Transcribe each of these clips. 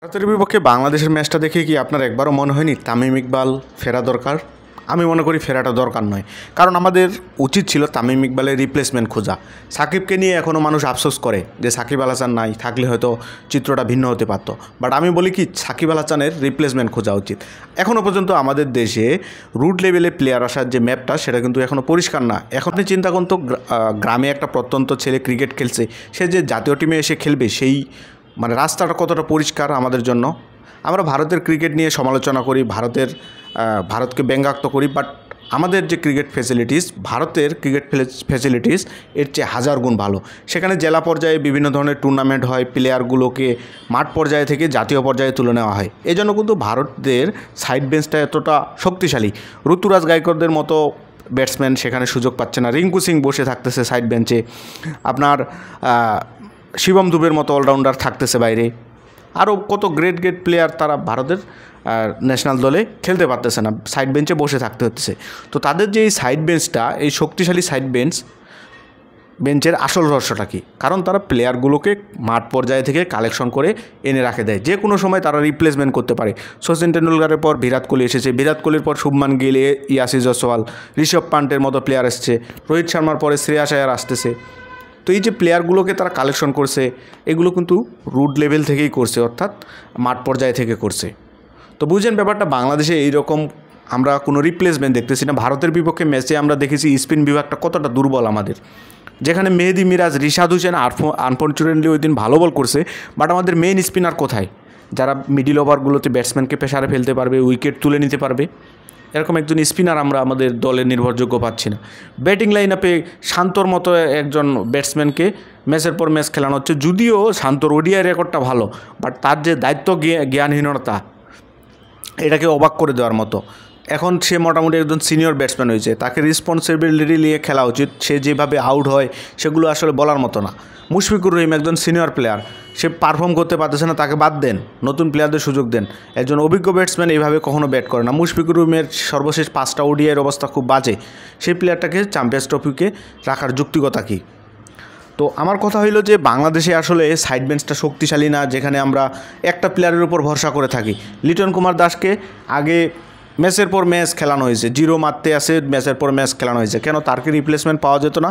ভারতের বিপক্ষে বাংলাদেশের ম্যাচটা দেখে কি আপনার একবারও মনে হয়নি তামিম ইকবাল ফেরা দরকার? আমি মনে করি ফেরাটা দরকার নয়, কারণ আমাদের উচিত ছিল তামিম ইকবালের রিপ্লেসমেন্ট খোঁজা। সাকিবকে নিয়ে এখনও মানুষ আফসোস করে যে সাকিব আল হাসান নাই, থাকলে হয়তো চিত্রটা ভিন্ন হতে পারতো। বাট আমি বলি কি, সাকিব আল হাসানের রিপ্লেসমেন্ট খোঁজা উচিত। এখনও পর্যন্ত আমাদের দেশে রুট লেভেলে প্লেয়ার আসার যে ম্যাপটা, সেটা কিন্তু এখনও পরিষ্কার না। এখন আপনি চিন্তা করুন তো, গ্রামে একটা প্রত্যন্ত ছেলে ক্রিকেট খেলছে, সে যে জাতীয় টিমে এসে খেলবে, সেই রাস্তাটা কতটা পরিষ্কার আমাদের জন্য। আমরা ভারতের ক্রিকেট নিয়ে সমালোচনা করি, ভারতকে ব্যঙ্গাত্ম করি, বাট আমাদের যে ক্রিকেট ফ্যাসিলিটিস, ভারতের ক্রিকেট ফ্যাসিলিটিস এর চেয়ে হাজার গুণ ভালো। সেখানে জেলা পর্যায়ে বিভিন্ন ধরনের টুর্নামেন্ট হয়, প্লেয়ারগুলোকে মাঠ পর্যায়ে থেকে জাতীয় পর্যায়ে তুলে নেওয়া হয়। এই জন্য কিন্তু ভারতের সাইড বেঞ্চটা এতটা শক্তিশালী। ঋতুরাজ গায়কোয়াড়দের মতো ব্যাটসম্যান সেখানে সুযোগ পাচ্ছে না। রিঙ্কু সিং বসে থাকতেছে সাইড বেঞ্চে, আপনার শিবম দুবের মতো অলরাউন্ডার থাকতেছে বাইরে, আরও কত গ্রেট প্লেয়ার তারা ভারতের ন্যাশনাল দলে খেলতে পারতেছে না, সাইড বেঞ্চে বসে থাকতে হচ্ছে। তো তাদের যে এই সাইড বেঞ্চটা, এই শক্তিশালী সাইড বেঞ্চের আসল রহস্যটা কী? কারণ তারা প্লেয়ারগুলোকে মাঠ পর্যায়ে থেকে কালেকশন করে এনে রাখে দেয়, যে কোনো সময় তারা রিপ্লেসমেন্ট করতে পারে। সচিন টেন্ডুলকারের পর বিরাট কোহলি এসেছে, বিরাট কোহলির পর শুভমান গিল, ইয়াসি জয়সওয়াল, ঋষভ পান্টের মতো প্লেয়ার এসছে, রোহিত শর্মার পরে শ্রেয়াস আয়ার আসতেছে। তো এই যে প্লেয়ারগুলোকে তারা কালেকশন করছে, এগুলো কিন্তু রুট লেভেল থেকেই করছে, অর্থাৎ মাঠ পর্যায়ে থেকে করছে। তো বুঝেন ব্যাপারটা, বাংলাদেশে এইরকম আমরা কোনো রিপ্লেসমেন্ট দেখতেছি না। ভারতের বিপক্ষে ম্যাচে আমরা দেখেছি স্পিন বিভাগটা কতটা দুর্বল আমাদের, যেখানে মেহেদি মিরাজ, রিশাদ হোসেন আনফর্চুনেটলি ওই দিন ভালো বল করছে, বাট আমাদের মেইন স্পিনার কোথায়, যারা মিডিল ওভারগুলোতে ব্যাটসম্যানকে প্রেসারে ফেলতে পারবে, উইকেট তুলে নিতে পারবে? এরকম একজন স্পিনার আমরা আমাদের দলে নির্ভরযোগ্য পাচ্ছি না। ব্যাটিং লাইন আপে শান্তর মতো একজন ব্যাটসম্যানকে ম্যাচের পর ম্যাচ খেলানো হচ্ছে, যদিও শান্তর ওডিআই রেকর্ডটা ভালো, বাট তার যে দায়িত্ব জ্ঞানহীনতা, এটাকে অবাক করে দেওয়ার মতো। এখন সে মোটামুটি একজন সিনিয়র ব্যাটসম্যান হয়েছে, তাকে রেসপন্সিবিলিটি নিয়ে খেলা উচিত। সে যেভাবে আউট হয় সেগুলো আসলে বলার মতো না। মুশফিকুর রহিম একজন সিনিয়র প্লেয়ার, সে পারফর্ম করতে পারতেছে না, তাকে বাদ দেন, নতুন প্লেয়ারদের সুযোগ দেন। একজন অভিজ্ঞ ব্যাটসম্যান এইভাবে কখনো ব্যাট করে না। মুশফিকুর রহিমের সর্বশেষ 5টা ওডিআইয়ের অবস্থা খুব বাজে। সেই প্লেয়ারটাকে চ্যাম্পিয়ন্স ট্রফিকে রাখার যৌক্তিকতা কী? তো আমার কথা হইল যে বাংলাদেশে আসলে সাইড বেঞ্চটা শক্তিশালী না, যেখানে আমরা একটা প্লেয়ারের উপর ভরসা করে থাকি। লিটন কুমার দাসকে আগে ম্যাচের পর ম্যাচ খেলানো হয়েছে, জিরো মারতে আসে, ম্যাচের পর ম্যাচ খেলানো হয়েছে, কেন তার কি রিপ্লেসমেন্ট পাওয়া যেত না?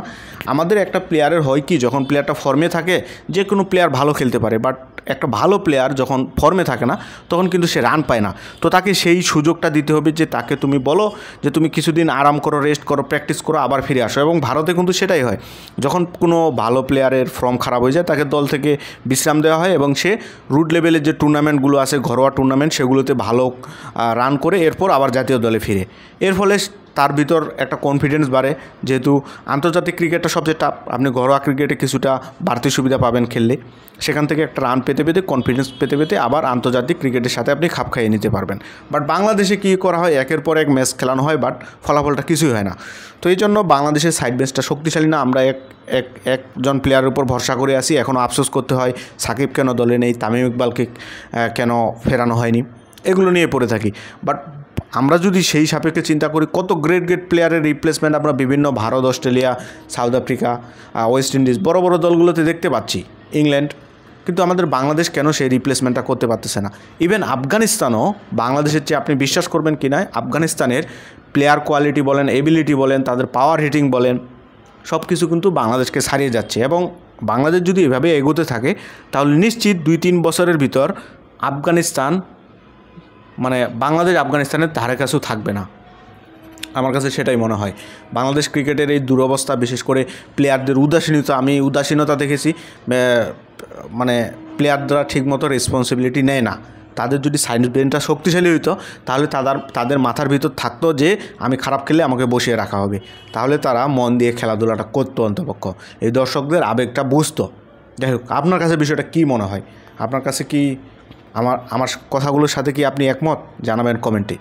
আমাদের একটা প্লেয়ারের হয় কি, যখন প্লেয়ারটা ফর্মে থাকে, যে কোনো প্লেয়ার ভালো খেলতে পারে, বাট একটা ভালো প্লেয়ার যখন ফর্মে থাকে না, তখন কিন্তু সে রান পায় না। তো তাকে সেই সুযোগটা দিতে হবে, যে তাকে তুমি বলো যে তুমি কিছুদিন আরাম করো, রেস্ট করো, প্র্যাকটিস করো, আবার ফিরে আসো। এবং ভারতে কিন্তু সেটাই হয়, যখন কোনো ভালো প্লেয়ারের ফর্ম খারাপ হয়ে যায়, তাকে দল থেকে বিশ্রাম দেওয়া হয় এবং সে রুট লেভেলের যে টুর্নামেন্টগুলো আছে, ঘরোয়া টুর্নামেন্ট, সেগুলোতে ভালো রান করে এরপর আবার জাতীয় দলে ফিরে। এর ফলে তার ভিতর একটা কনফিডেন্স বাড়ে, যেহেতু আন্তর্জাতিক ক্রিকেটটা সবচেয়ে টাফ, আপনি ঘরোয়া ক্রিকেটে কিছুটা বাড়তি সুবিধা পাবেন খেললে, সেখান থেকে একটা রান পেতে পেতে, কনফিডেন্স পেতে পেতে আবার আন্তর্জাতিক ক্রিকেটের সাথে আপনি খাপ খাইয়ে নিতে পারবেন। বাট বাংলাদেশে কী করা হয়, একের পর এক ম্যাচ খেলানো হয়, বাট ফলাফলটা কিছুই হয় না। তো এই জন্য বাংলাদেশের সাইড বেঞ্চটা শক্তিশালী না। আমরা একজন প্লেয়ারের উপর ভরসা করে আসি, এখনও আফসোস করতে হয় সাকিব কেন দলে নেই, তামিম ইকবালকে কেন ফেরানো হয়নি, এগুলো নিয়ে পড়ে থাকি। বাট আমরা যদি সেই সাপেক্ষে চিন্তা করি, কত গ্রেট প্লেয়ারের রিপ্লেসমেন্ট আমরা বিভিন্ন Bharat, Australia, south Africa, West Indies, বড় বড় দলগুলোতে দেখতে পাচ্ছি, ইংল্যান্ড, কিন্তু আমাদের বাংলাদেশ কেন সেই রিপ্লেসমেন্টটা করতে পারতেছে না? ইভেন আফগানিস্তানও বাংলাদেশের চেয়ে, আপনি বিশ্বাস করবেন কি না, আফগানিস্তানের প্লেয়ার কোয়ালিটি বলেন, এবিলিটি বলেন, তাদের পাওয়ার হিটিং বলেন, সব কিছু কিন্তু বাংলাদেশকে ছাড়িয়ে যাচ্ছে। এবং বাংলাদেশ যদি এভাবে এগোতে থাকে, তাহলে নিশ্চিত 2-3 বছরের ভিতর আফগানিস্তান, বাংলাদেশ আফগানিস্তানের ধারে কাছেও থাকবে না। আমার কাছে সেটাই মনে হয়। বাংলাদেশ ক্রিকেটের এই দুরবস্থা, বিশেষ করে প্লেয়ারদের উদাসীনতা, আমি উদাসীনতা দেখেছি, প্লেয়াররা ঠিকমতো রেসপন্সিবিলিটি নেয় না। তাদের যদি সাইড বেঞ্চটা শক্তিশালী হইতো, তাহলে তাদের মাথার ভিতর থাকতো যে আমি খারাপ খেললে আমাকে বসিয়ে রাখা হবে, তাহলে তারা মন দিয়ে খেলাধুলাটা করতো, অন্তপক্ষ এই দর্শকদের আবেগটা বুঝতো। যাই হোক, আপনার কাছে বিষয়টা কী মনে হয়? আপনার কাছে কি আমার কথাগুলোর সাথে কি আপনি একমত? জানাবেন কমেন্টে।